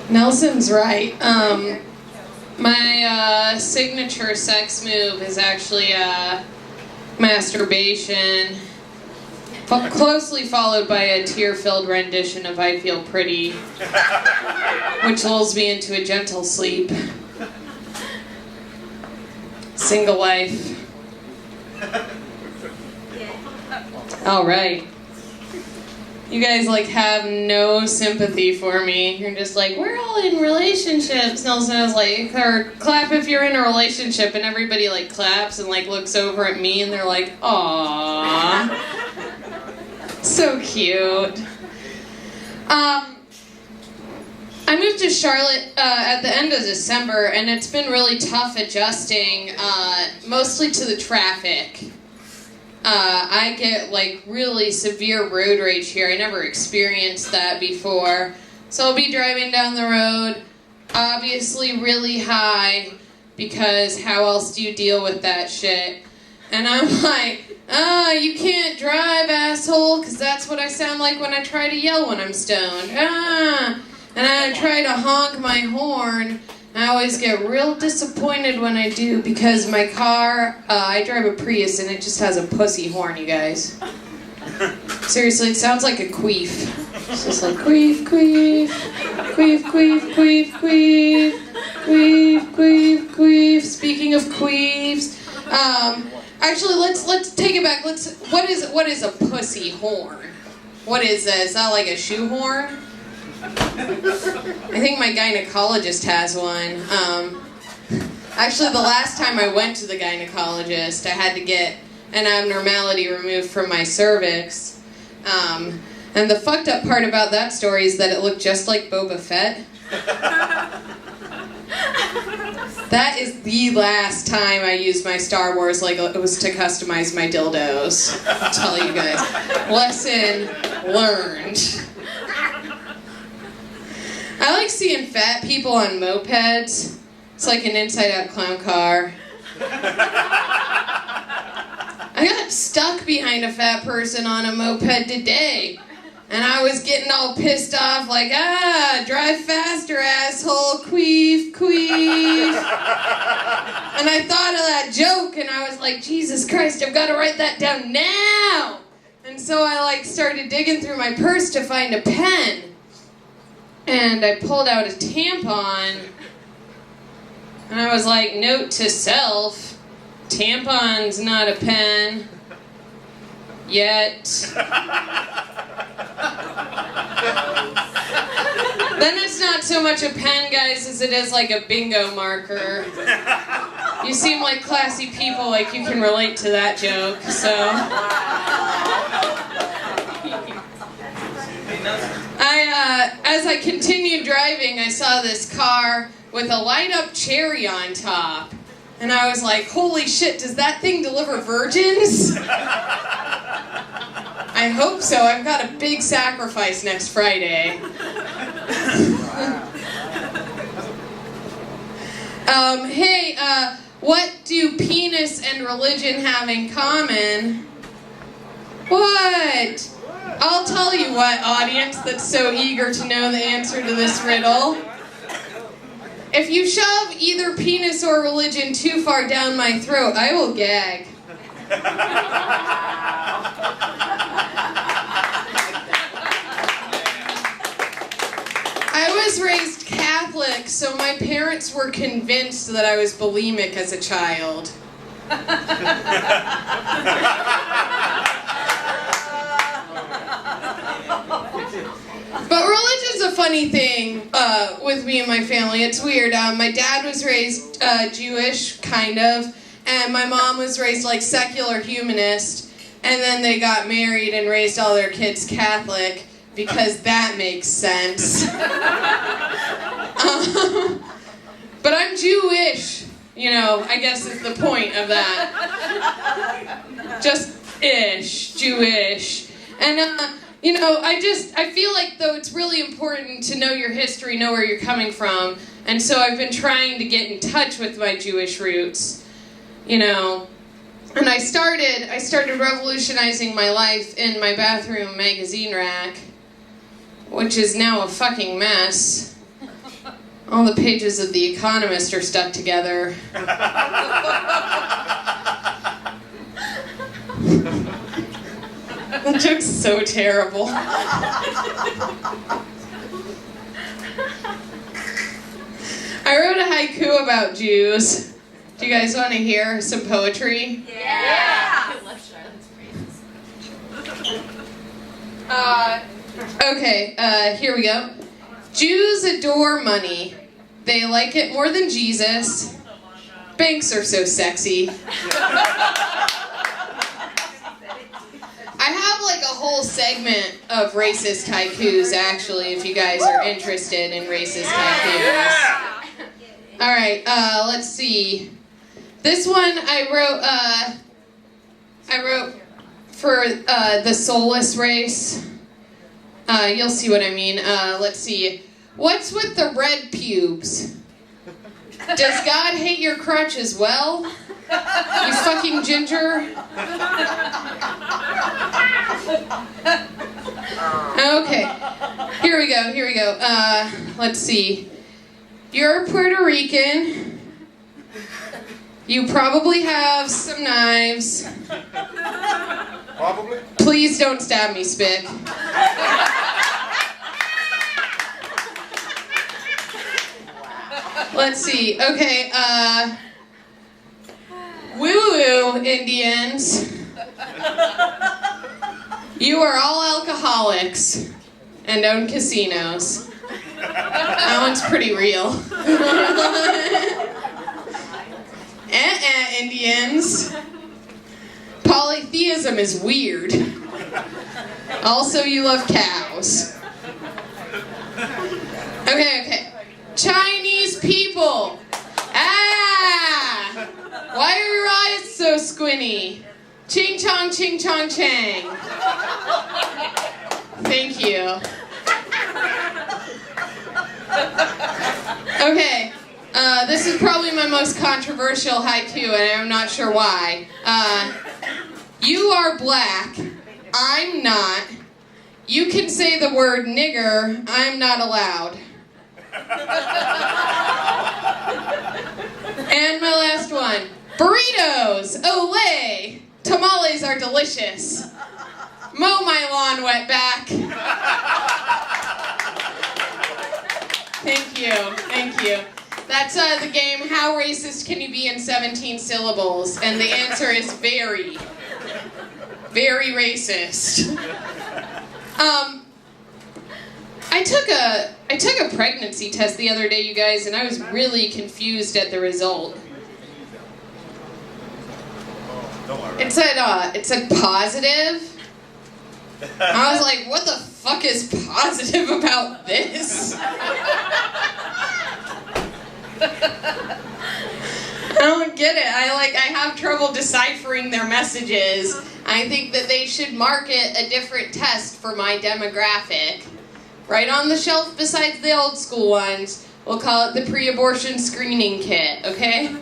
Nelson's right. My signature sex move is actually masturbation, closely followed by a tear-filled rendition of I Feel Pretty, which lulls me into a gentle sleep. Single life. All right. You guys have no sympathy for me. You're just like, we're all in relationships. Nelson was like, or clap if you're in a relationship, and everybody claps and looks over at me and they're like, aww. So cute. I moved to Charlotte at the end of December, and it's been really tough adjusting, mostly to the traffic. I get really severe road rage here. I never experienced that before. So I'll be driving down the road, obviously really high, because how else do you deal with that shit? And I'm like, you can't drive, asshole, because that's what I sound like when I try to yell when I'm stoned. And I try to honk my horn. I always get real disappointed when I do, because my car, I drive a Prius and it just has a pussy horn, you guys. Seriously, it sounds like a queef. It's just like queef, queef, queef, queef, queef, queef, queef, queef, queef. Speaking of queefs, actually, let's take it back. What is a pussy horn? What is that? Is that like a shoe horn? I think my gynecologist has one. Actually, the last time I went to the gynecologist, I had to get an abnormality removed from my cervix. And the fucked up part about that story is that it looked just like Boba Fett. That is the last time I used my Star Wars it was to customize my dildos. I'll tell you guys. Lesson learned. I like seeing fat people on mopeds. It's like an inside-out clown car. I got stuck behind a fat person on a moped today. And I was getting all pissed off drive faster, asshole, queef, queef. And I thought of that joke, and I was like, Jesus Christ, I've got to write that down now. And so I started digging through my purse to find a pen. And I pulled out a tampon, and I was like, note to self, tampon's not a pen, yet. Then it's not so much a pen, guys, as it is a bingo marker. You seem like classy people, you can relate to that joke, so. As I continued driving, I saw this car with a light-up cherry on top. And I was like, holy shit, does that thing deliver virgins? I hope so. I've got a big sacrifice next Friday. Hey, what do penis and religion have in common? What? I'll tell you what, audience that's so eager to know the answer to this riddle. If you shove either penis or religion too far down my throat, I will gag. I was raised Catholic, so my parents were convinced that I was bulimic as a child. But religion's a funny thing with me and my family. It's weird. My dad was raised Jewish, kind of, and my mom was raised secular humanist, and then they got married and raised all their kids Catholic, because that makes sense. But I'm Jewish, I guess is the point of that. Just ish, Jewish. And I feel though it's really important to know your history, know where you're coming from, and so I've been trying to get in touch with my Jewish roots, and I started revolutionizing my life in my bathroom magazine rack, which is now a fucking mess. All the pages of The Economist are stuck together. That joke's so terrible. I wrote a haiku about Jews. Do you guys want to hear some poetry? Yeah! I love Charlotte's phrases. Okay, here we go. Jews adore money. They like it more than Jesus. Banks are so sexy. I have like a whole segment of racist haikus, actually, if you guys are interested in racist haikus. Alright, let's see. This one I wrote for the soulless race. You'll see what I mean. Let's see. What's with the red pubes? Does God hate your crotch as well? You fucking ginger? Okay. Here we go. Let's see. You're Puerto Rican. You probably have some knives. Probably. Please don't stab me, Spick. Let's see. Okay, woo-woo, Indians. You are all alcoholics and own casinos. That one's pretty real. Indians. Polytheism is weird. Also, you love cows. Okay. Chinese people. Why are your eyes so squinty? Ching chong, chang. Thank you. Okay, this is probably my most controversial haiku, and I'm not sure why. You are black. I'm not. You can say the word nigger. I'm not allowed. And my last one. Burritos. Olay. Tamales are delicious. Mow my lawn, wetback. Thank you. That's the game, How Racist Can You Be in 17 Syllables? And the answer is very, very racist. I took a pregnancy test the other day, you guys, and I was really confused at the result. It said positive. I was like, what the fuck is positive about this? I don't get it. I have trouble deciphering their messages. I think that they should market a different test for my demographic. Right on the shelf besides the old school ones. We'll call it the pre-abortion screening kit, okay?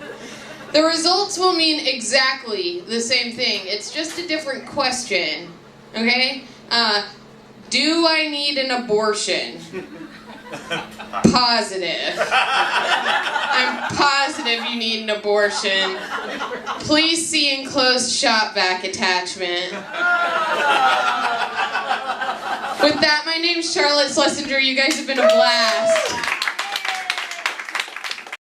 The results will mean exactly the same thing. It's just a different question, okay? Do I need an abortion? Positive. I'm positive you need an abortion. Please see enclosed shop vac attachment. With that, my name's Charlotte Schlesinger. You guys have been a blast.